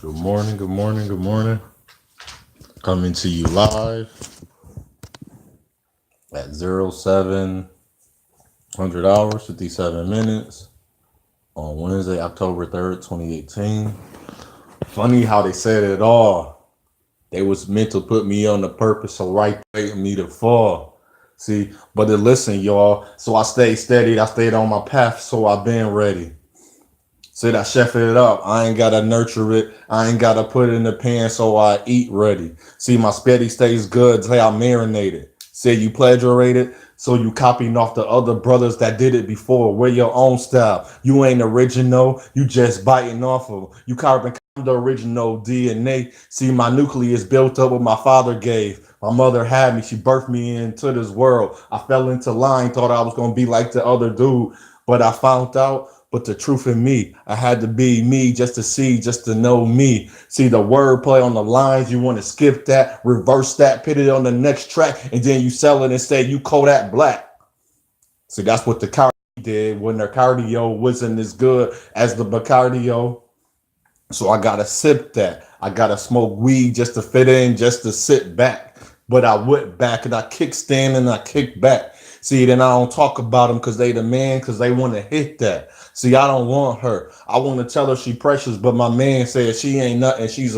Good morning, good morning, good morning. Coming to you live at 0700 hours, 57 minutes on Wednesday, October 3rd, 2018. Funny how they said it all. They was meant to put me on the purpose of right way me to fall. See, but then listen, y'all. So I stayed steady. I stayed on my path, so I've been ready. Said I chef it up. I ain't gotta nurture it. I ain't gotta put it in the pan so I eat ready. See, my spaghetti stays good. Say I marinated. Say you plagiarized, so you copying off the other brothers that did it before. Wear your own style. You ain't original. You just biting off of them. You carbon the original DNA. See, my nucleus built up what my father gave. My mother had me. She birthed me into this world. I fell into line, thought I was gonna be like the other dude, but I found out. But the truth in me, I had to be me just to see, just to know me. See the word play on the lines. You want to skip that, reverse that, put it on the next track, and then you sell it and say you Kodak Black. See, that's what the Cardi did when their cardio wasn't as good as the Bacardio. So I gotta sip that. I gotta smoke weed just to fit in, just to sit back. But I went back and I kickstand and I kick back. See, then I don't talk about them because they the man, because they want to hit that. See, I don't want her. I want to tell her she precious, but my man said she ain't nothing. She's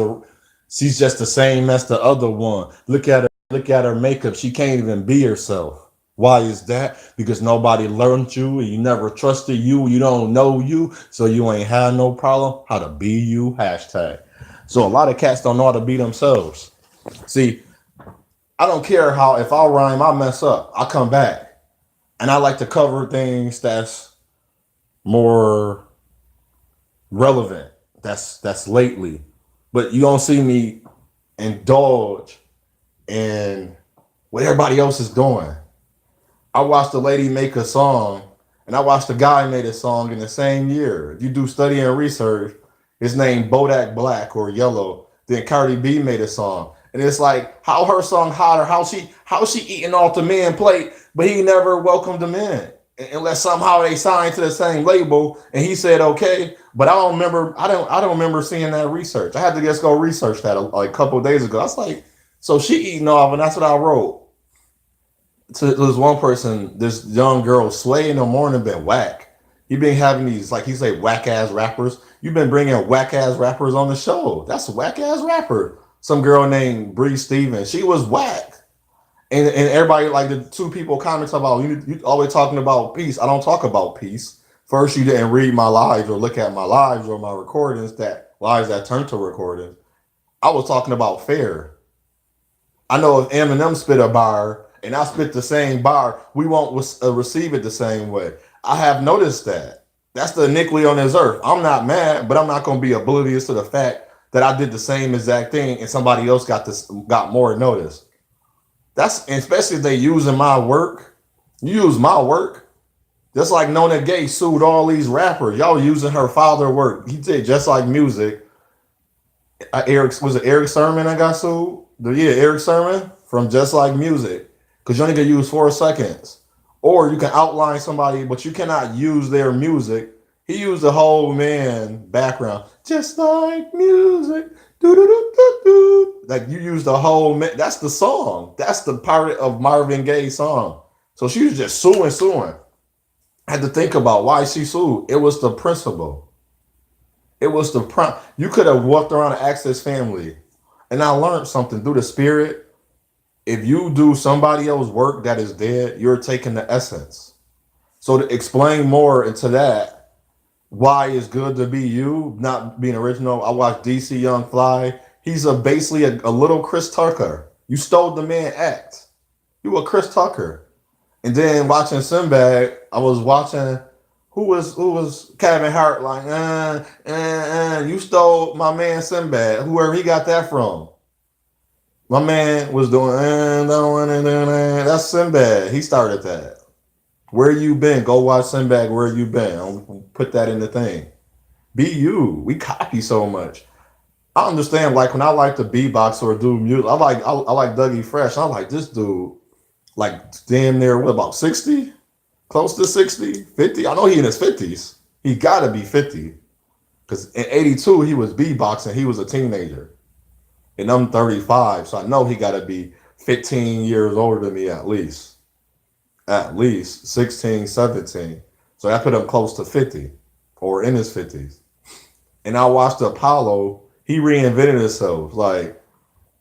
just the same as the other one. Look at her makeup. She can't even be herself. Why is that? Because nobody learned you and you never trusted you. You don't know you. So you ain't had no problem how to be you. Hashtag. So a lot of cats don't know how to be themselves. See, I don't care how, if I rhyme, I mess up. I come back. And I like to cover things that's more relevant. That's lately. But you don't see me indulge in what everybody else is doing. I watched a lady make a song, and I watched a guy made a song in the same year. If you do study and research, his name Bodak Black or Yellow. Then Cardi B made a song, and it's like how her song hotter, how she eating off the man plate, but he never welcomed them in unless somehow they signed to the same label and he said okay. But I don't remember seeing that research. I had to just go research that like a couple of days ago. I was like, so she eating off, and that's what I wrote to this one person, this young girl, Sway in the morning been whack. He been having these, like he say, whack ass rappers. You've been bringing whack ass rappers on the show. That's a whack ass rapper. Some girl named Bree Stevens. She was whack. And everybody, like the two people comments about, you always talking about peace. I don't talk about peace. First, you didn't read my lives or look at my lives or my recordings, that lives that turned to recordings. I was talking about fair. I know if Eminem spit a bar and I spit the same bar, we won't receive it the same way. I have noticed that. That's the iniquity on this earth. I'm not mad, but I'm not going to be oblivious to the fact that I did the same exact thing and somebody else got more notice. That's especially if they using my work. You use my work. Just like Nona Gay sued all these rappers. Y'all using her father work. He did just like music. Eric Sermon I got sued? Yeah, Eric Sermon from Just Like Music. Because you only can use 4 seconds. Or you can outline somebody, but you cannot use their music. He used the whole man background. Just like music. Do do do do do. Like you use the whole man. That's the song. That's the part of Marvin Gaye's song. So she was just suing. I had to think about why she sued. It was the principle. It was the prime. You could have walked around and asked his family. And I learned something through the spirit. If you do somebody else's work that is dead, you're taking the essence. So to explain more into that, why it's good to be you, not being original. I watched DC Young Fly. He's basically a little Chris Tucker. You stole the man act. You were Chris Tucker. And then watching Sinbad, I was watching who was Kevin Hart like, you stole my man Sinbad, whoever he got that from. My man was doing, that's Sinbad. He started that. Where you been? Go watch Sinbad. Where you been? I'll put that in the thing. Be you. We copy so much. I understand. Like when I like to beatbox or do music, I like Dougie Fresh. I like this dude. Like damn near what about 60? Close to 60, 50. I know he in his 50s. He gotta be 50. Because in '82 he was beatboxing. He was a teenager, and I'm 35, so I know he got to be 15 years older than me at least 16, 17. So I put him close to 50 or in his 50s. And I watched Apollo. He reinvented himself. Like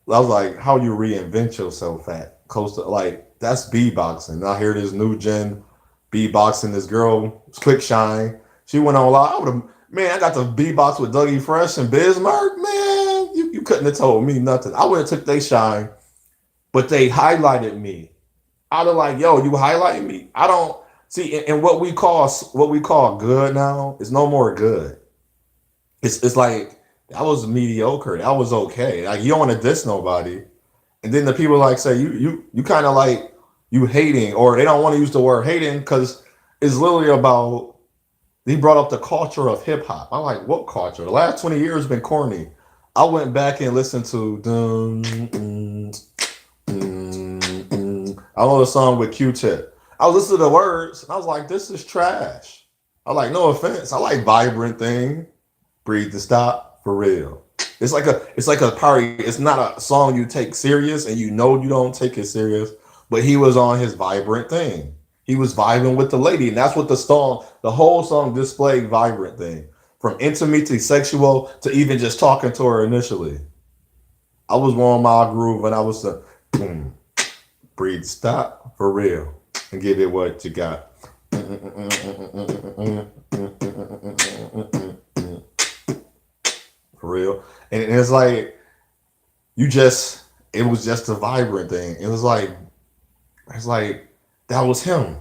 I was like, how you reinvent yourself at close to like that's beatboxing. And I hear this new gen beatboxing. This girl, Quick Shine, she went on live. I would have, man, I got to beatbox with Dougie Fresh and Bismarck. Man, you couldn't have told me nothing. I would have took they shine, but they highlighted me. I'd have like, yo, you highlighting me. I don't see, and what we call good now is no more good. It's like that was mediocre. That was okay. Like you don't want to diss nobody, and then the people like say you kind of like you hating, or they don't want to use the word hating because it's literally about. He brought up the culture of hip hop. I'm like, what culture? The last 20 years has been corny. I went back and listened to I know the song with Q-Tip. I was listening to the words and I was like, this is trash. I like, no offense. I like Vibrant Thing, Breathe to Stop, for real. It's like a party. It's not a song you take serious and you know you don't take it serious, but he was on his Vibrant Thing. He was vibing with the lady, and that's what the whole song displayed Vibrant Thing. From intimate to sexual to even just talking to her initially. I was on my groove and I was boom, breathe, stop, for real, and give it what you got. For real. And it's like it was just a Vibrant Thing. It's like that was him.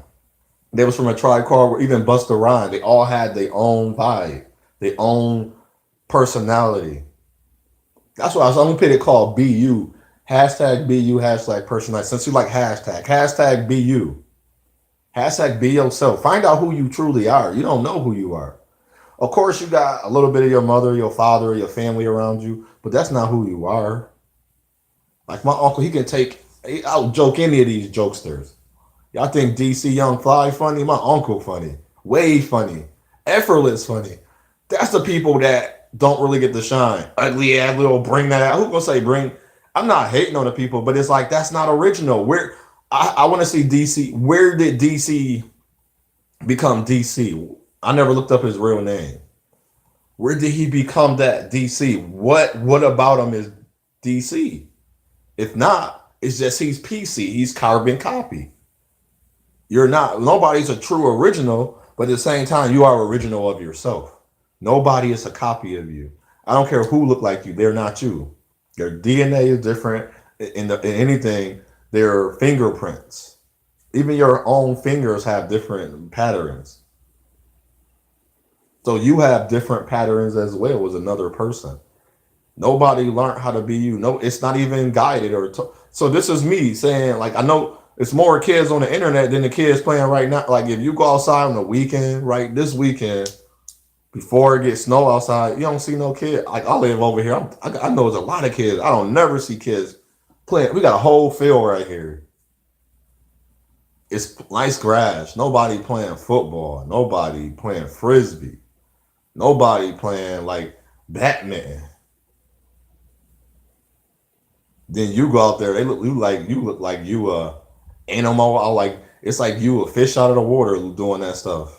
They was from a Tribe Called, even Busta Rhymes. They all had their own vibe, their own personality. That's why I was on pit it called BU. Hashtag BU, hashtag personality. Since you like hashtag BU. Hashtag be yourself. Find out who you truly are. You don't know who you are. Of course, you got a little bit of your mother, your father, your family around you, but that's not who you are. Like my uncle, I'll joke any of these jokesters. Y'all think DC Young Fly funny? My uncle funny. Way funny. Effortless funny. That's the people that don't really get to shine. Ugly ad little bring that out. Who gonna say bring? I'm not hating on the people, but it's like that's not original. I want to see DC. Where did DC become DC? I never looked up his real name. Where did he become that DC? What about him is DC? If not, it's just he's PC. He's carbon copy. You're not. Nobody's a true original, but at the same time, you are original of yourself. Nobody is a copy of you. I don't care who look like you. They're not you. Their DNA is different. In anything, their fingerprints. Even your own fingers have different patterns. So you have different patterns as well as another person. Nobody learned how to be you. No, it's not even guided so this is me saying, like, I know it's more kids on the internet than the kids playing right now. Like if you go outside on the weekend, right, this weekend, before it gets snow outside, you don't see no kid. Like I live over here. I know there's a lot of kids. I don't never see kids playing. We got a whole field right here. It's nice grass. Nobody playing football. Nobody playing frisbee. Nobody playing like Batman. Then you go out there. They look like you animal. I like it's like you a fish out of the water doing that stuff.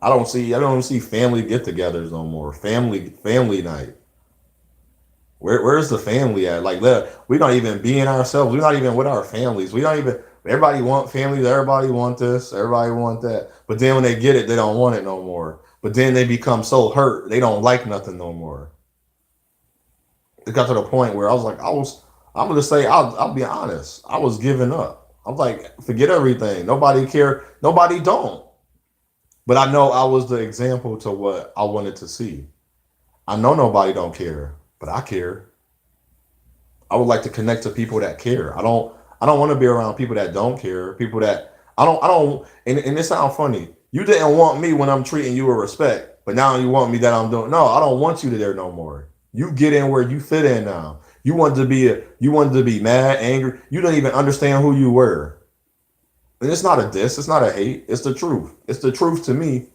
I don't see family get-togethers no more. Family night. Where's the family at? Like we don't even be in ourselves. We're not even with our families. We don't even. Everybody want families. Everybody want this. Everybody want that. But then when they get it, they don't want it no more. But then they become so hurt, they don't like nothing no more. It got to the point where I was like, I'm gonna say, I'll be honest. I was giving up. I'm like, forget everything. Nobody care. Nobody don't. But I know I was the example to what I wanted to see. I know nobody don't care, but I care. I would like to connect to people that care. I don't want to be around people that don't care. People that I don't and it sounds funny. You didn't want me when I'm treating you with respect, but now you want me that I'm doing no, I don't want you there no more. You get in where you fit in now. You wanted to be mad, angry. You don't even understand who you were. And it's not a diss, it's not a hate, it's the truth. It's the truth to me.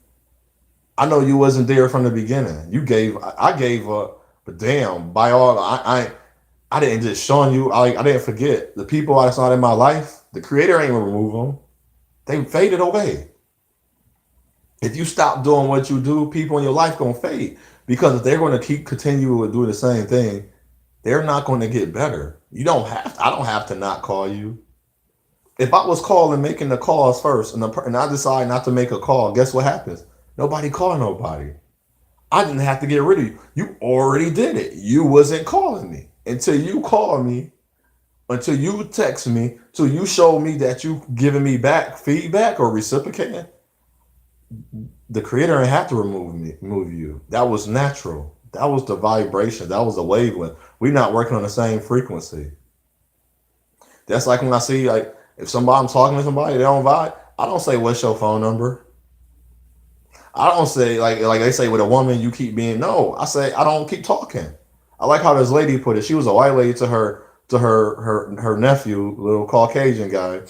I know you wasn't there from the beginning. You gave, I gave up, but damn, by all, I didn't just shun you. I didn't forget the people that's not in my life. The Creator ain't gonna remove them. They faded away. If you stop doing what you do, people in your life gonna fade because if they're gonna keep continue to do the same thing, they're not gonna get better. You don't have. I don't have to not call you. If I was calling, making the calls first, and I decide not to make a call, guess what happens? Nobody call nobody. I didn't have to get rid of you. You already did it. You wasn't calling me until you called me, until you text me, till you show me that you giving me back feedback or reciprocating. The Creator didn't have to remove you. That was natural. That was the vibration. That was the wavelength. We're not working on the same frequency. That's like when I see like if somebody I'm talking to somebody, they don't vibe. I don't say what's your phone number. I don't say like they say with a woman you keep being no. I say I don't keep talking. I like how this lady put it. She was a white lady to her nephew, little Caucasian guy.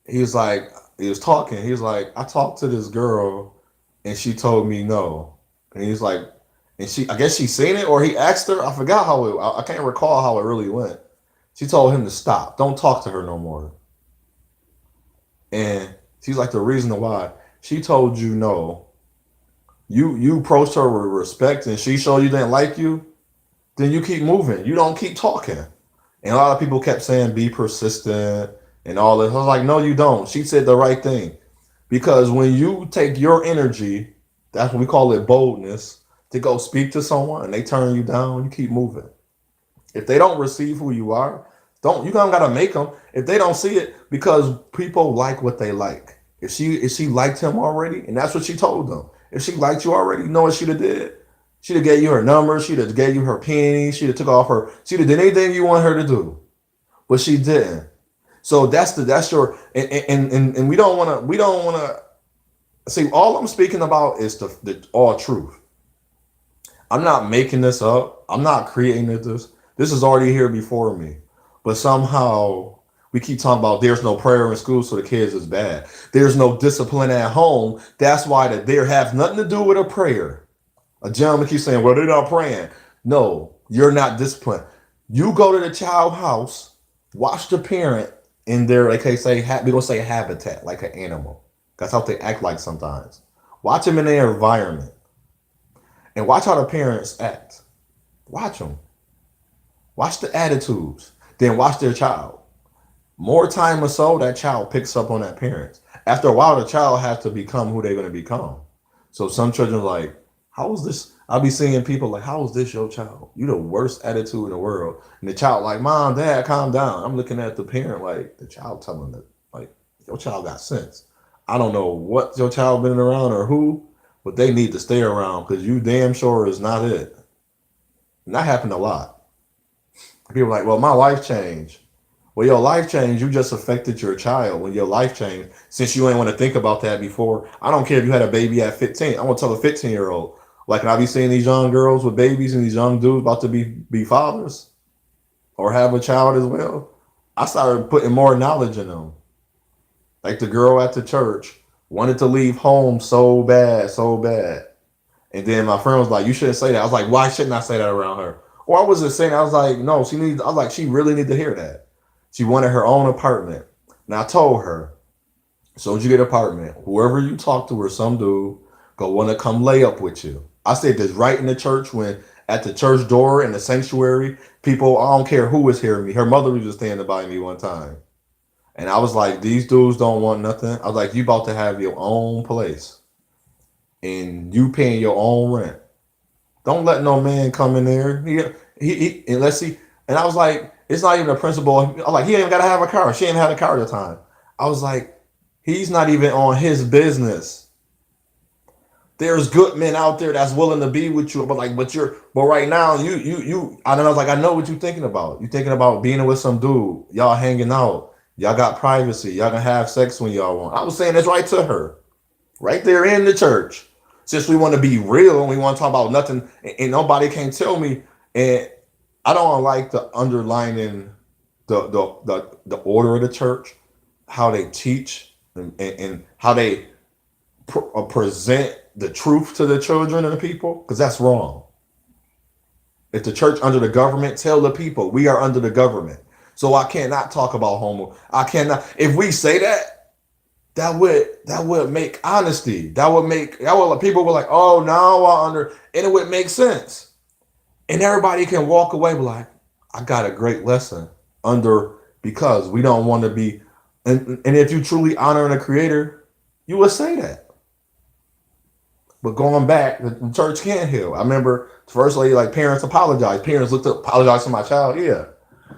He was like he was talking. He was like I talked to this girl and she told me no. And he's like and she I guess she seen it or he asked her. I forgot how it. I can't recall how it really went. She told him to stop. Don't talk to her no more. And she's like the reason why she told you no. You approached her with respect and she showed you didn't like you. Then you keep moving. You don't keep talking. And a lot of people kept saying be persistent and all this. I was like, no, you don't. She said the right thing. Because when you take your energy, that's what we call it boldness, to go speak to someone and they turn you down, you keep moving. If they don't receive who you are, don't you don't gotta make them. If they don't see it, because people like what they like. If she liked him already, and that's what she told them. If she liked you already, you know what she'd have did? She'd have gave you her number. She'd have gave you her pennies. She'd have took off her. She'd have did anything you want her to do, but she didn't. So that's your and we don't wanna see. All I'm speaking about is the all truth. I'm not making this up. I'm not creating this. This is already here before me. But somehow we keep talking about there's no prayer in school, so the kids is bad. There's no discipline at home. That's why that there have nothing to do with a prayer. A gentleman keeps saying, well, they're not praying. No, you're not disciplined. You go to the child house, watch the parent in their, like they say, we're going to say habitat, like an animal. That's how they act like sometimes. Watch them in their environment and watch how the parents act. Watch them. Watch the attitudes. Then watch their child. More time or so, that child picks up on that parent. After a while, the child has to become who they're going to become. So some children are like, how is this? I'll be seeing people like, how is this your child? You the worst attitude in the world. And the child like, mom, dad, calm down. I'm looking at the parent like the child telling it, like, your child got sense. I don't know what your child been around or who, but they need to stay around because you damn sure is not it. And that happened a lot. People are like, well, my life changed. Well, your life changed. You just affected your child when your life changed. Since you ain't want to think about that before, I don't care if you had a baby at 15. I'm gonna tell a 15-year-old. Like, and I be seeing these young girls with babies and these young dudes about to be fathers or have a child as well. I started putting more knowledge in them. Like the girl at the church wanted to leave home so bad, so bad. And then my friend was like, you shouldn't say that. I was like, why shouldn't I say that around her? Or I wasn't saying, I was like, no, she needs, I was like, she really need to hear that. She wanted her own apartment. And I told her, as soon as you get an apartment, whoever you talk to or some dude, go want to come lay up with you. I said this right in the church when at the church door in the sanctuary, people, I don't care who was hearing me. Her mother was just standing by me one time. And I was like, these dudes don't want nothing. I was like, you about to have your own place and you paying your own rent. Don't let no man come in there. He unless he, and I was like, it's not even a principle. I'm like, he ain't got to have a car. She ain't had a car at the time. I was like, he's not even on his business. There's good men out there that's willing to be with you, but right now I don't know. Like, I know what you're thinking about. You're thinking about being with some dude, y'all hanging out, y'all got privacy, y'all can have sex when y'all want. I was saying this right to her, right there in the church. Since we want to be real and we want to talk about nothing, and nobody can tell me, and I don't like the underlining the order of the church, how they teach and how they present the truth to the children and the people, because that's wrong. If the church under the government, tell the people we are under the government. So I cannot talk about homo. I cannot. If we say that, that would make honesty. That would people were like, oh, now I under, and it would make sense, and everybody can walk away like, I got a great lesson under, because we don't want to be, and if you truly honor the Creator, you would say that. But going back, the church can't heal. I remember the first lady, like, parents apologize. Parents looked up, apologize to my child. Yeah.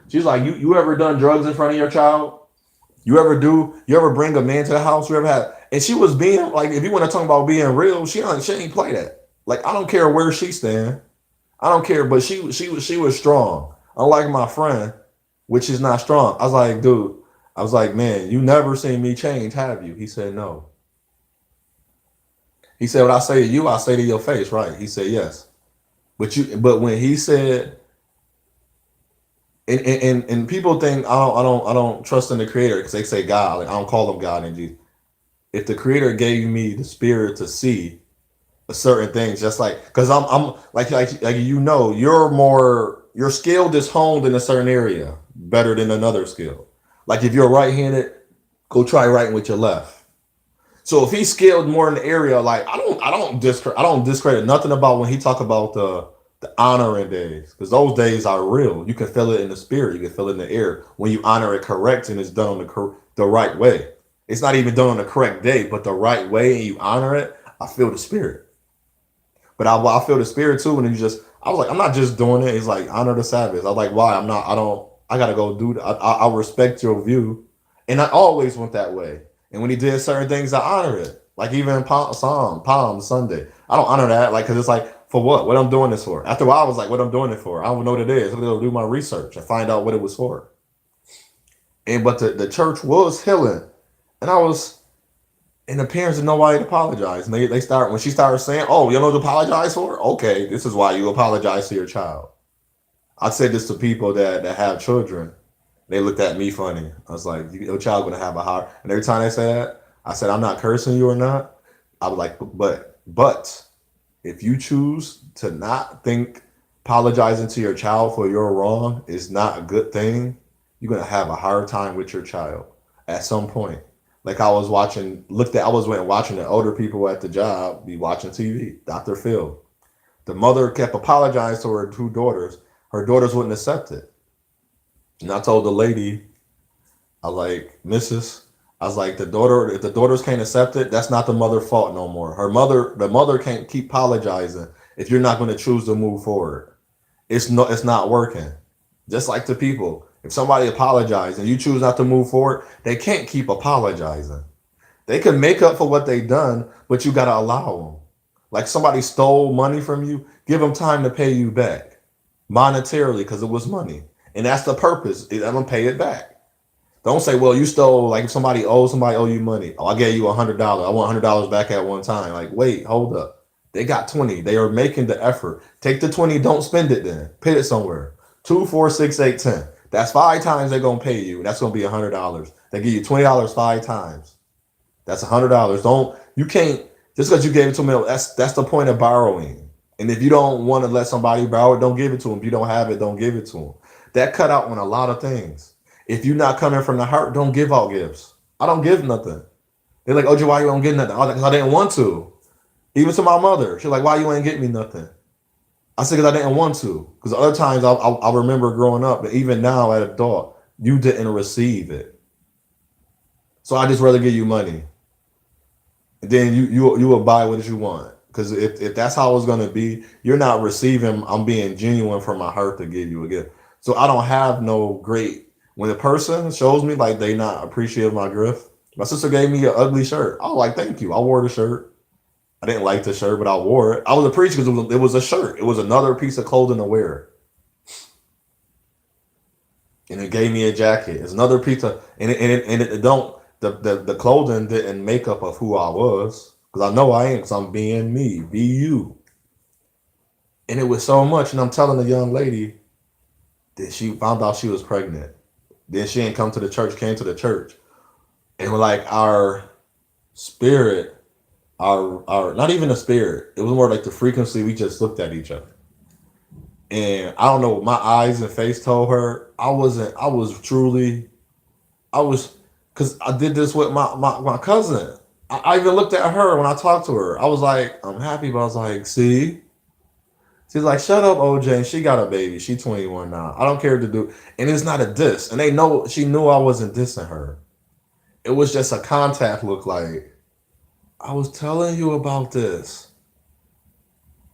She's like, you ever done drugs in front of your child? You ever bring a man to the house? You ever had, and she was being like, if you want to talk about being real, she ain't play that. Like, I don't care where she stand. I don't care, but she was strong. Unlike my friend, which is not strong. I was like, dude, I was like, man, you never seen me change, have you? He said, no. He said, what I say to you, I say to your face, right? He said, yes. But when he said, and people think I don't trust in the Creator because they say God. Like, I don't call him God and Jesus. If the Creator gave me the spirit to see a certain things, just like, because I'm like your skill is honed in a certain area better than another skill. Like, if you're right-handed, go try writing with your left. So if he's skilled more in the area, like, I don't discredit nothing about when he talk about the honoring days, because those days are real. You can feel it in the spirit, you can feel it in the air when you honor it correct and it's done on the right way. It's not even done on the correct day, but the right way, and you honor it. I feel the spirit, but I feel the spirit too. And I was like, I'm not just doing it. It's like, honor the Sabbath. I was like, why? I gotta go do that. I respect your view, and I always went that way. And when he did certain things, I honor it. Like, even in Palm Sunday, I don't honor that, like, because it's like, for what? What I'm doing this for? After a while, I was like, what I'm doing it for? I don't know what it is. I'm gonna do my research and find out what it was for. But the church was healing, and and the parents didn't know why to apologize. And they start, when she started saying, oh, you know what to apologize for? Okay, this is why you apologize to your child. I said this to people that have children. They looked at me funny. I was like, your child gonna have a heart. And every time they say that, I said, I'm not cursing you or not. I was like, but if you choose to not think apologizing to your child for your wrong is not a good thing, you're gonna have a hard time with your child at some point. Like, I was watching the older people at the job be watching TV. Dr. Phil. The mother kept apologizing to her two daughters. Her daughters wouldn't accept it. And I told the lady, I was like, I was like, if the daughters can't accept it, that's not the mother's fault no more. The mother can't keep apologizing if you're not going to choose to move forward. It's not working. Just like the people, if somebody apologizes and you choose not to move forward, they can't keep apologizing. They can make up for what they've done, but you got to allow them. Like, somebody stole money from you, give them time to pay you back monetarily, because it was money. And that's the purpose. I'm going to pay it back. Don't say, well, you stole, like, if somebody owe you money. Oh, I gave you $100. I want $100 back at one time. Like, wait, hold up. They got 20. They are making the effort. Take the 20, don't spend it then. Put it somewhere. 2, 4, 6, 8, 10. That's 5 times they're going to pay you. And that's going to be $100. They give you $20 5 times. That's $100. You can't, just because you gave it to them, that's the point of borrowing. And if you don't want to let somebody borrow it, don't give it to them. If you don't have it, don't give it to them. That cut out on a lot of things. If you're not coming from the heart, don't give out gifts. I don't give nothing. They're like, OJ, why you don't get nothing? Because I didn't want to. Even to my mother. She's like, why you ain't get me nothing? I said, because I didn't want to. Because other times I remember growing up, but even now as an adult, you didn't receive it. So I just rather give you money. And then you will buy what you want. Because if that's how it's going to be, you're not receiving. I'm being genuine from my heart to give you a gift. So I don't have no great. When a person shows me like they not appreciate my gift, my sister gave me an ugly shirt. I was like, thank you. I wore the shirt. I didn't like the shirt, but I wore it. I was appreciative because it was a shirt. It was another piece of clothing to wear. And it gave me a jacket. It's another piece of, the clothing didn't make up of who I was. Because I know I ain't, because I'm being me, be you. And it was so much. And I'm telling the young lady that she found out she was pregnant. Then she ain't come to the church, came to the church. And like our spirit, our not even a spirit. It was more like the frequency. We just looked at each other, and I don't know. My eyes and face told her I wasn't. I was truly. I was because I did this with my cousin. I even looked at her when I talked to her. I was like, I'm happy, but I was like, see. She's like, shut up, OJ. And she got a baby. She 21 now. I don't care to do. And it's not a diss. And they know she knew I wasn't dissing her. It was just a contact look like, I was telling you about this.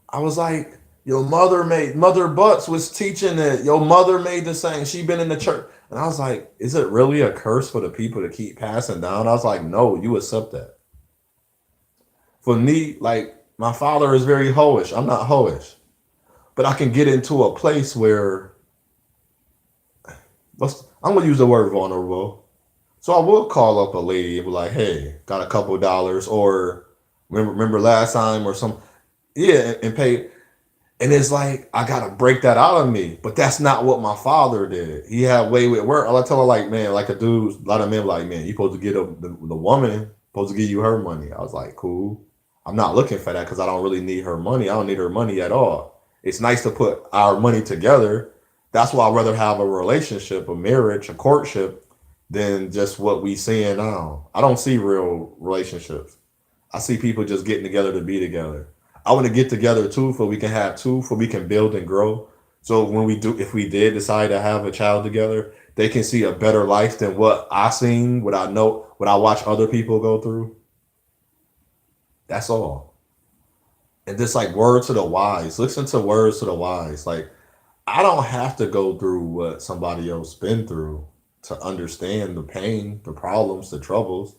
I was like, your mother Butts was teaching it. Your mother made the same. She been in the church. And I was like, is it really a curse for the people to keep passing down? I was like, no, you accept that. For me, like my father is very hoish. I'm not hoish. But I can get into a place where I'm gonna use the word vulnerable. So I will call up a lady and be like, "Hey, got a couple dollars," or remember last time, or some, yeah, and pay. And it's like I gotta break that out of me, but that's not what my father did. He had way with work. I tell her like, man, like a dude, a lot of men like, man, you supposed to get the woman supposed to give you her money. I was like, cool. I'm not looking for that because I don't really need her money. I don't need her money at all. It's nice to put our money together. That's why I'd rather have a relationship, a marriage, a courtship than just what we seeing now. I don't see real relationships. I see people just getting together to be together. I want to get together too, for we can have two, for we can build and grow. So when we do, if we did decide to have a child together, they can see a better life than what I seen, what I know, what I watch other people go through. That's all. And just like words to the wise, listen to words to the wise. Like I don't have to go through what somebody else been through to understand the pain, the problems, the troubles.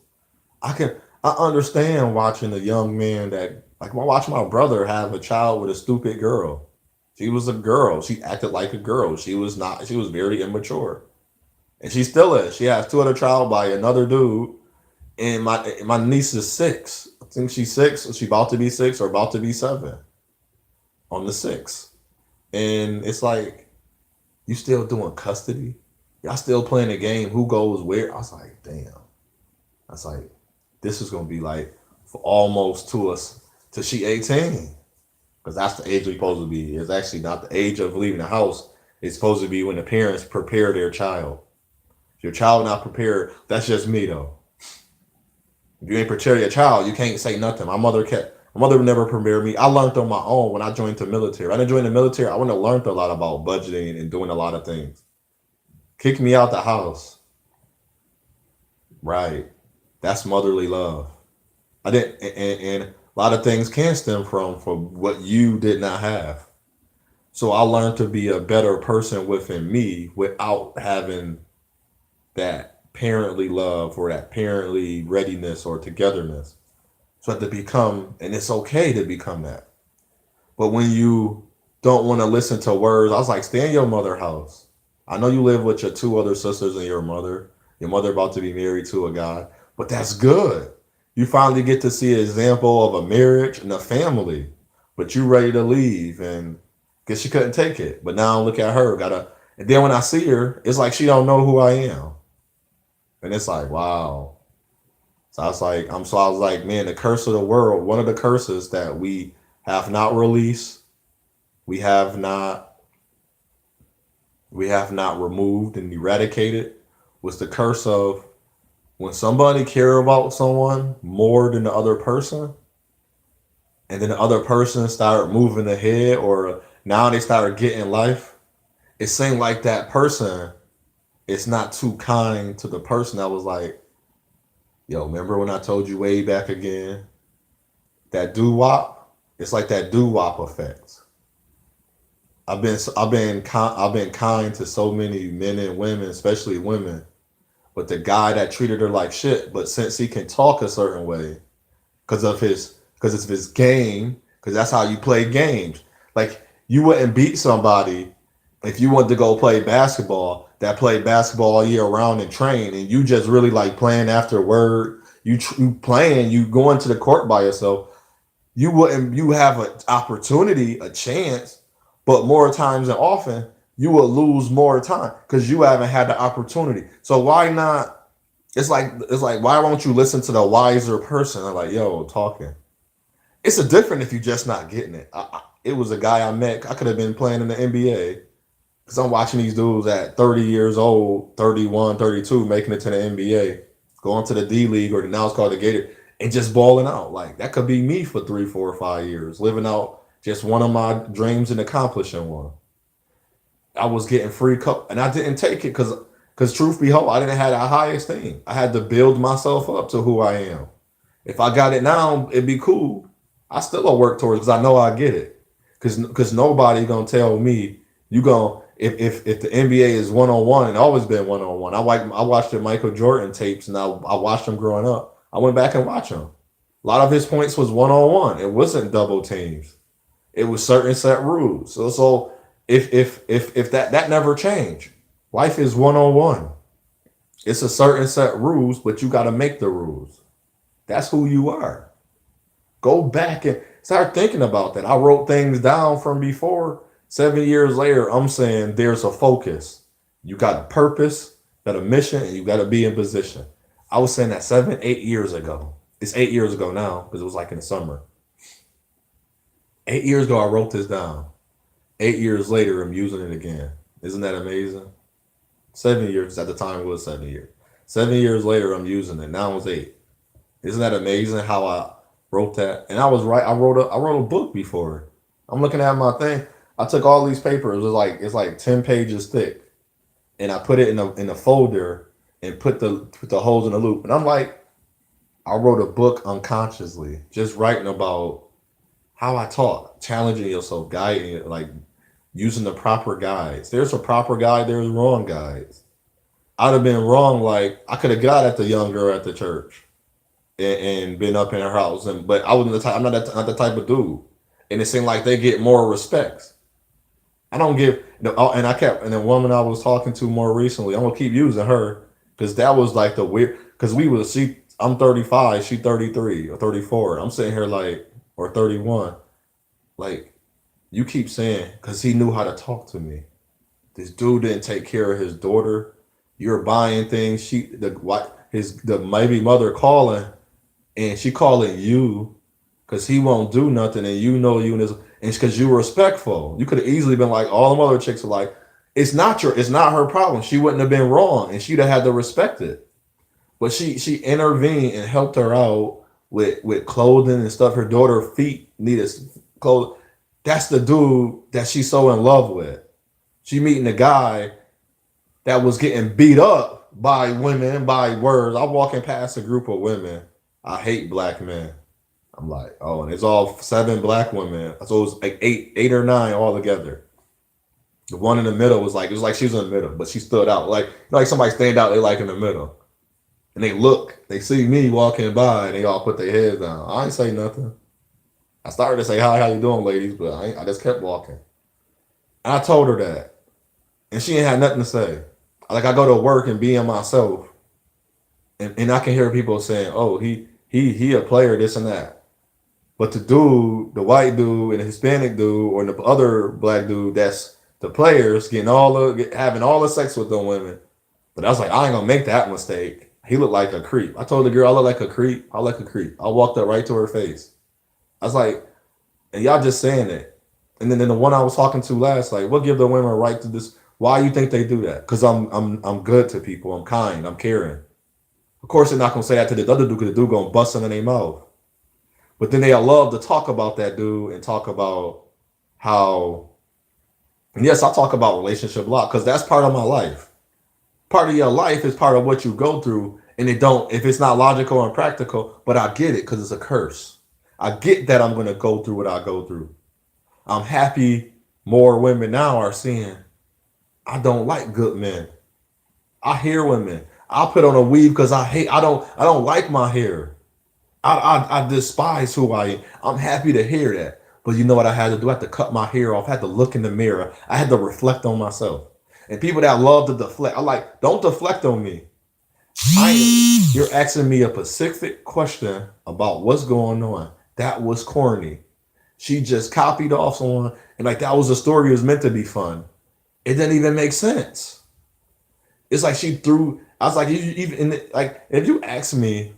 I understand watching a young man that like I watched my brother have a child with a stupid girl. She was a girl. She acted like a girl. She was not. She was very immature, and she still is. She has two other child by another dude, and my niece is 6. I think she's 6. She about to be 6 or about to be 7 on the 6. And it's like you still doing custody. Y'all still playing the game. Who goes where? I was like, damn. I was like, this is gonna be like for almost to us till she 18, because that's the age we supposed to be. It's actually not the age of leaving the house. It's supposed to be when the parents prepare their child. If your child not prepared, that's just me though. If you ain't prepare your child, you can't say nothing. My mother never prepared me. I learned on my own when I joined the military. I didn't join the military. I wouldn't have learned a lot about budgeting and doing a lot of things. Kick me out the house. Right. That's motherly love. I didn't, and a lot of things can stem from what you did not have. So I learned to be a better person within me without having that parently love or that parently readiness or togetherness. So I had to become, and it's okay to become that. But when you don't want to listen to words, I was like, stay in your mother house. I know you live with your two other sisters and your mother. Your mother about to be married to a guy, but that's good. You finally get to see an example of a marriage and a family, but you ready to leave and guess she couldn't take it. But now look at her, gotta. And then when I see her, it's like she don't know who I am, and it's like wow. So I was like, I was like, man, the curse of the world. One of the curses that we have not released, we have not, we have not removed and eradicated, was the curse of when somebody care about someone more than the other person, and then the other person started moving ahead, or now they started getting life. It seemed like that person is not too kind to the person that was like, yo, remember when I told you way back again that doo wop? It's like that doo wop effect. I've been kind to so many men and women, especially women, but the guy that treated her like shit, but since he can talk a certain way because it's his game, because that's how you play games. Like you wouldn't beat somebody if you wanted to go play basketball that played basketball all year round and train, and you just really like playing after word. You playing, you going to the court by yourself. You have an opportunity, a chance, but more times than often you will lose more time because you haven't had the opportunity. So why not? It's like why won't you listen to the wiser person? I'm like, yo, talking. It's a different if you just not getting it. It was a guy I met. I could have been playing in the NBA because I'm watching these dudes at 30 years old, 31, 32, making it to the NBA, going to the D League or now it's called the Gator, and just balling out. Like that could be me for 3, 4, or 5 years, living out just one of my dreams and accomplishing one. I was getting free cup, and I didn't take it because truth be told, I didn't have the highest thing. I had to build myself up to who I am. If I got it now, it'd be cool. I still will work towards because I know I get it. Because nobody gonna tell me you going if the NBA is 1-on-1 and always been 1-on-1. I watched the Michael Jordan tapes and I watched them growing up. I went back and watched them. A lot of his points was 1-on-1. It wasn't double teams. It was certain set rules. So if that never changed. Life is 1-on-1. It's a certain set rules, but you got to make the rules. That's who you are. Go back and start thinking about that. I wrote things down from before. 7 years later, I'm saying there's a focus. You got a purpose, got a mission, and you got to be in position. I was saying that 7, 8 years ago. It's 8 years ago now because it was like in the summer. 8 years ago, I wrote this down. 8 years later, I'm using it again. Isn't that amazing? 7 years at the time it was 7 years. 7 years later, I'm using it. Now it's eight. Isn't that amazing how I wrote that? And I was right. I wrote a book before. I'm looking at my thing. I took all these papers. It's like 10 pages thick, and I put it in a folder and put the holes in the loop. And I'm like, I wrote a book unconsciously, just writing about how I talk, challenging yourself, guiding it, like using the proper guides. There's a proper guide. There's wrong guides. I'd have been wrong. Like I could have got at the young girl at the church and been up in her house. But I wasn't the type. I'm not the type of dude. And it seemed like they get more respect. I don't give. And I kept. And the woman I was talking to more recently, I'm gonna keep using her because that was like the weird. Because we was she. I'm 35. She 33 or 34. I'm sitting here like or 31. Like you keep saying because he knew how to talk to me. This dude didn't take care of his daughter. You're buying things. The maybe mother calling and she calling you because he won't do nothing and you and this and it's because you were respectful. You could have easily been like all the other chicks are like, it's not her problem. She wouldn't have been wrong and she'd have had to respect it. But she intervened and helped her out with clothing and stuff. Her daughter feet needed clothes. That's the dude that she's so in love with. She meeting a guy that was getting beat up by women by words. I'm walking past a group of women. I hate black men. I'm like, oh, and it's all 7 black women. So it was like eight or nine all together. The one in the middle was like, it was like she was in the middle, but she stood out. Like somebody stand out, they like in the middle. And they see me walking by and they all put their heads down. I ain't say nothing. I started to say, hi, how you doing, ladies? But I just kept walking. And I told her that. And she ain't had nothing to say. Like I go to work and being myself. And I can hear people saying, oh, he a player, this and that. But the dude, the white dude and the Hispanic dude or the other black dude that's the players having all the sex with them women. But I was like, I ain't gonna make that mistake. He looked like a creep. I told the girl I look like a creep. I like a creep. I walked up right to her face. I was like, and y'all just saying it. And then the one I was talking to last, like, what give the women a right to this? Why you think they do that? Because I'm good to people. I'm kind. I'm caring. Of course, they're not gonna say that to the other dude because the dude gonna bust them in their mouth. But then they love to talk about that dude and talk about how. And yes, I talk about relationship a lot because that's part of my life. Part of your life is part of what you go through, and it don't if it's not logical and practical. But I get it because it's a curse. I get that I'm gonna go through what I go through. I'm happy more women now are seeing I don't like good men. I hear women. I put on a weave because I don't like my hair. I despise who I am. I'm happy to hear that. But you know what I had to do? I had to cut my hair off. I had to look in the mirror. I had to reflect on myself. And people that love to deflect, I like, don't deflect on me. You're asking me a specific question about what's going on. That was corny. She just copied off someone and like that was a story. It was meant to be fun. It didn't even make sense. It's like she threw. I was like, even like if you ask me,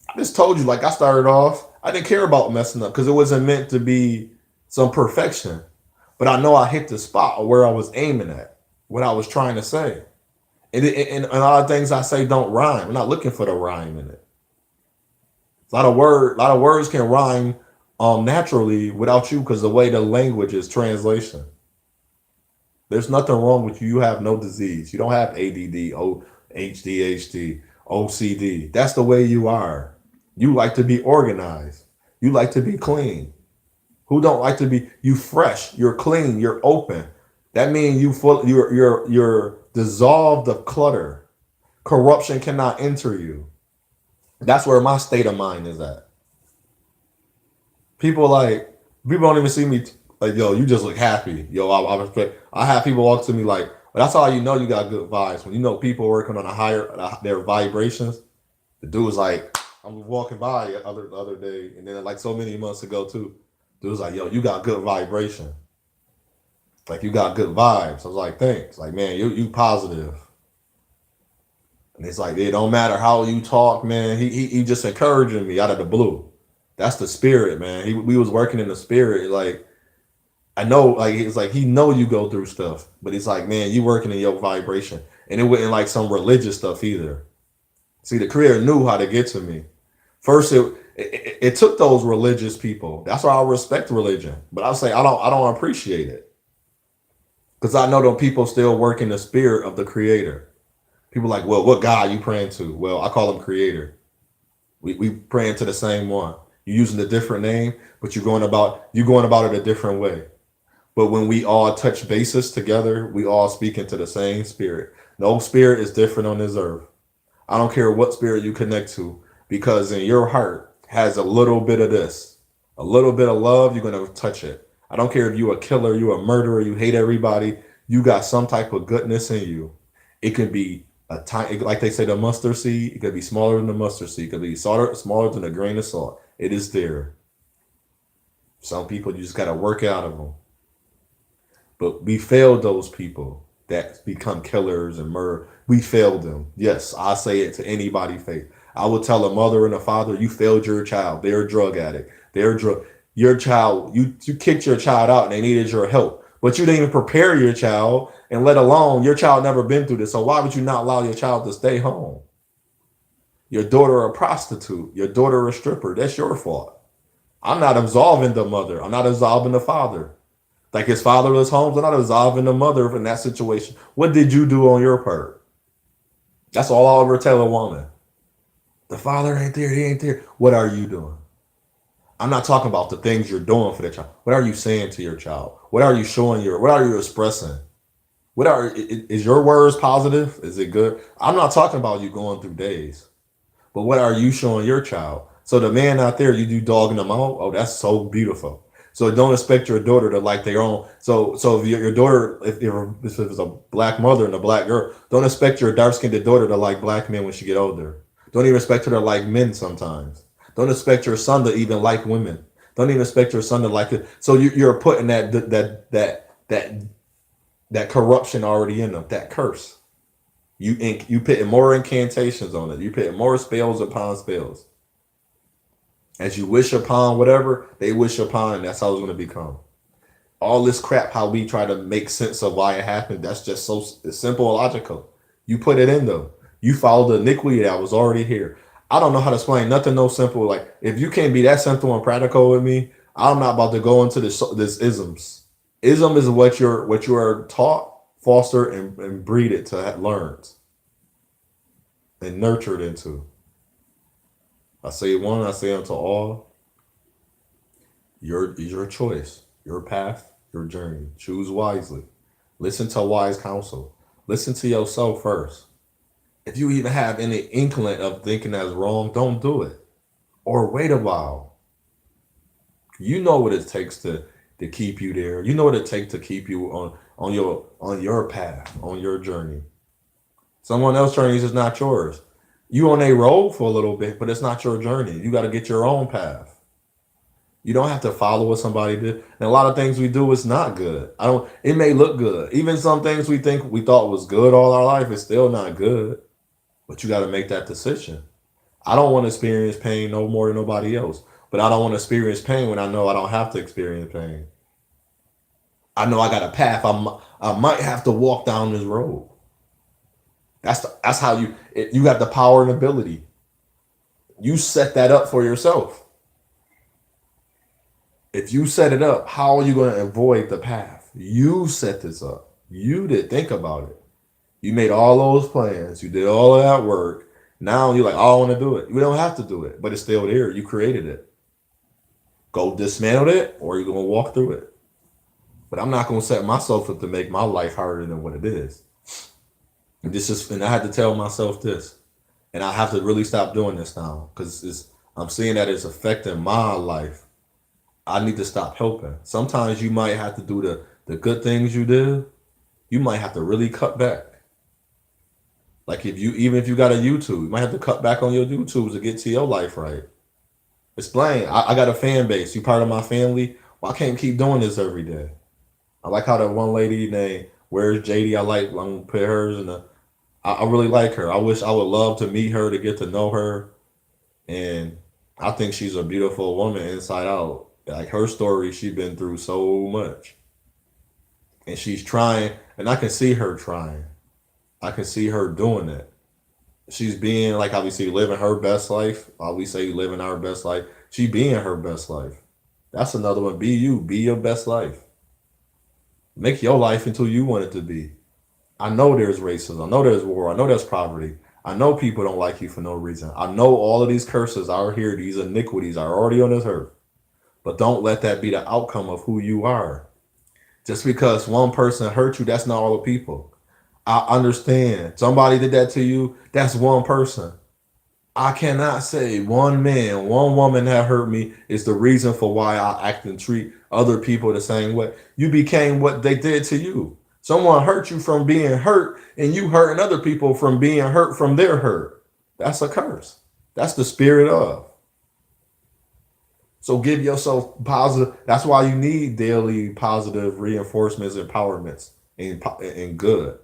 I just told you. Like I started off. I didn't care about messing up because it wasn't meant to be some perfection. But I know I hit the spot where I was aiming at, what I was trying to say. And a lot of things I say don't rhyme. I'm not looking for the rhyme in it. A lot of words can rhyme naturally without you because the way the language is translation. There's nothing wrong with you. You have no disease. You don't have ADD, ADHD, OCD. That's the way you are. You like to be organized. You like to be clean. Who don't like to be you fresh? You're clean. You're open. That means you full. You're dissolved of clutter. Corruption cannot enter you. That's where my state of mind is at. People like people don't even see me like yo. You just look happy, yo. I respect. I have people walk to me like, well, that's how you know you got good vibes when you know people working on a higher their vibrations. The dude was like, I was walking by the other day, and then like so many months ago too. Dude was like, yo, you got good vibration. Like you got good vibes. I was like, thanks. Like man, you positive. And it's like it don't matter how you talk, man. He just encouraging me out of the blue. That's the spirit, man. We was working in the spirit. Like I know, like it's like he know you go through stuff, but it's like, man, you working in your vibration, and it wasn't like some religious stuff either. See, the creator knew how to get to me. First, it took those religious people. That's why I respect religion, but I say I don't appreciate it because I know them people still work in the spirit of the creator. People like, well, what God you praying to? Well, I call him creator. We praying to the same one. You're using a different name, but you're going about it a different way. But when we all touch bases together, we all speak into the same spirit. No spirit is different on this earth. I don't care what spirit you connect to, because in your heart has a little bit of this, a little bit of love, you're gonna touch it. I don't care if you a killer, you a murderer, you hate everybody, you got some type of goodness in you. It could be a tiny, like they say, the mustard seed. It could be smaller than the mustard seed. It could be smaller than a grain of salt. It is there. Some people you just gotta work out of them. But we failed those people that become killers and murder. We failed them. Yes, I say it to anybody face. I would tell a mother and a father, you failed your child. They're a drug addict. They're a drug. Your child, you kicked your child out and they needed your help. But you didn't even prepare your child, and let alone your child never been through this. So why would you not allow your child to stay home? Your daughter a prostitute, your daughter a stripper. That's your fault. I'm not absolving the mother. I'm not absolving the father. Like his fatherless homes, I'm not absolving the mother in that situation. What did you do on your part? That's all I'll ever tell a woman. The father ain't there, he ain't there. What are you doing? I'm not talking about the things you're doing for the child. What are you saying to your child? What are you showing what are you expressing? Is your words positive? Is it good? I'm not talking about you going through days, but what are you showing your child? So the man out there, you do dogging them out. Oh, that's so beautiful. So don't expect your daughter to like their own. So if your daughter, if it's a black mother and a black girl, don't expect your dark skinned daughter to like black men when she get older. Don't even expect her to like men sometimes. Don't expect your son to even like women. Don't even expect your son to like it. So you're putting that corruption already in them, that curse. You putting more incantations on it. You putting more spells upon spells. As you wish upon whatever, they wish upon, and that's how it's going to become. All this crap, how we try to make sense of why it happened, that's just so simple and logical. You put it in them. You follow the iniquity that was already here. I don't know how to explain nothing no simple. Like, if you can't be that simple and practical with me, I'm not about to go into this isms. Ism is what you are taught, fostered, and breeded to have learned and nurtured into. I say one, I say unto all, your choice, your path, your journey. Choose wisely. Listen to wise counsel. Listen to yourself first. If you even have any inkling of thinking that's wrong, don't do it. Or wait a while. You know what it takes to keep you there. You know what it takes to keep you on your path, on your journey. Someone else's journey is just not yours. You on a road for a little bit, but it's not your journey. You got to get your own path. You don't have to follow what somebody did. And a lot of things we do is not good. I don't. It may look good. Even some things we think we thought was good all our life is still not good. But you got to make that decision. I don't want to experience pain no more than nobody else. but I don't want to experience pain when I know I don't have to experience pain. I know I got a path. I might have to walk down this road. That's how you got the power and ability. You set that up for yourself. If you set it up, how are you going to avoid the path? You set this up. You did think about it. You made all those plans. You did all of that work. Now you're like, oh, I want to do it. You don't have to do it, but it's still there. You created it. Go dismantle it, or you're going to walk through it. But I'm not going to set myself up to make my life harder than what it is. And I had to tell myself this, and I have to really stop doing this now because I'm seeing that it's affecting my life. I need to stop helping. Sometimes you might have to do the good things you do. You might have to really cut back. Like even if you got a YouTube, you might have to cut back on your YouTubes to get to your life right. Explain. I got a fan base. You part of my family. Well, I can't keep doing this every day. I like how that one lady named Where's JD. I'm gonna put hers in the. I really like her. I wish I would love to meet her to get to know her, and I think she's a beautiful woman inside out. Like her story, she's been through so much, and she's trying, and I can see her trying. I can see her doing it. She's being like obviously living her best life. We say living our best life. She being her best life. That's another one. Be you. Be your best life. Make your life until you want it to be. I know there's racism. I know there's war. I know there's poverty. I know people don't like you for no reason. I know all of these curses are here. These iniquities are already on this earth. But don't let that be the outcome of who you are. Just because one person hurt you, that's not all the people. I understand. Somebody did that to you, that's one person. I cannot say one man, one woman that hurt me is the reason for why I act and treat other people the same way. You became what they did to you. Someone hurt you from being hurt, and you hurting other people from being hurt from their hurt. That's a curse. That's the spirit of. So give yourself positive. That's why you need daily positive reinforcements, empowerments, and good,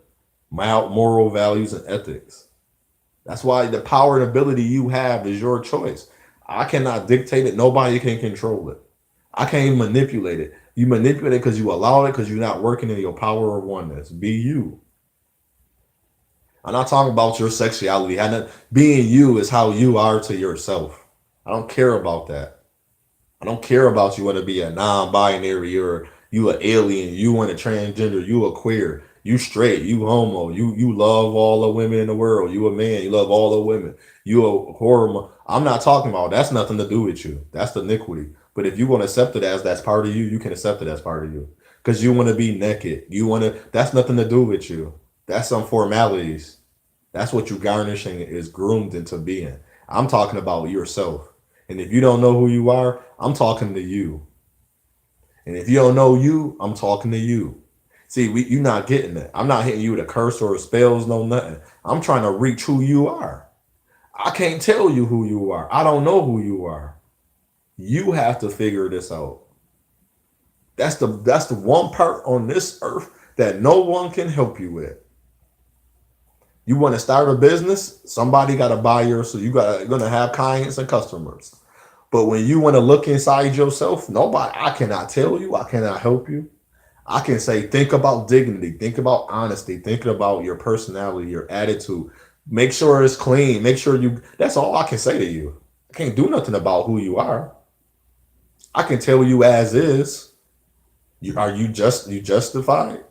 moral values, and ethics. That's why the power and ability you have is your choice. I cannot dictate it. Nobody can control it. I can't even manipulate it. You manipulate it because you allow it because you're not working in your power of oneness. Be you. I'm not talking about your sexuality. Being you is how you are to yourself. I don't care about that. I don't care about you want to be a non-binary or you an alien, you want a transgender, you a queer, you straight, you homo, you love all the women in the world, you a man, you love all the women, you a horror. I'm not talking about that's nothing to do with you. That's the iniquity. But if you want to accept it as that's part of you, you can accept it as part of you. Because you want to be naked. That's nothing to do with you. That's some formalities. That's what you garnishing is groomed into being. I'm talking about yourself. And if you don't know who you are, I'm talking to you. And if you don't know you, I'm talking to you. See, you're not getting it. I'm not hitting you with a curse or spells, no nothing. I'm trying to reach who you are. I can't tell you who you are. I don't know who you are. You have to figure this out. That's the one part on this earth that no one can help you with. You want to start a business, somebody got to buy yours, so you're going to have clients and customers. But when you want to look inside yourself, I cannot tell you, I cannot help you. I can say, think about dignity, think about honesty, think about your personality, your attitude. Make sure it's clean. That's all I can say to you. I can't do nothing about who you are. I can tell you as is. Are you justified?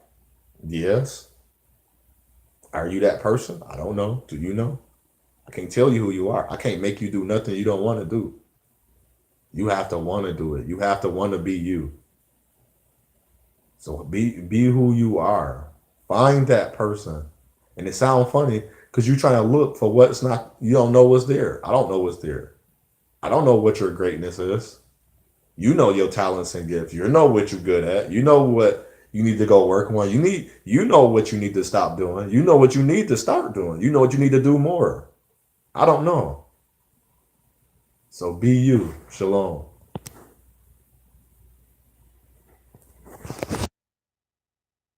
Yes. Are you that person? I don't know. Do you know? I can't tell you who you are. I can't make you do nothing you don't want to do. You have to want to do it. You have to want to be you. So be who you are. Find that person. And it sounds funny because you're trying to look for what's not, you don't know what's there. I don't know what's there. I don't know what your greatness is. You know your talents and gifts. You know what you're good at. You know what you need to go work on. You know what you need to stop doing. You know what you need to start doing. You know what you need to do more. I don't know. So be you. Shalom.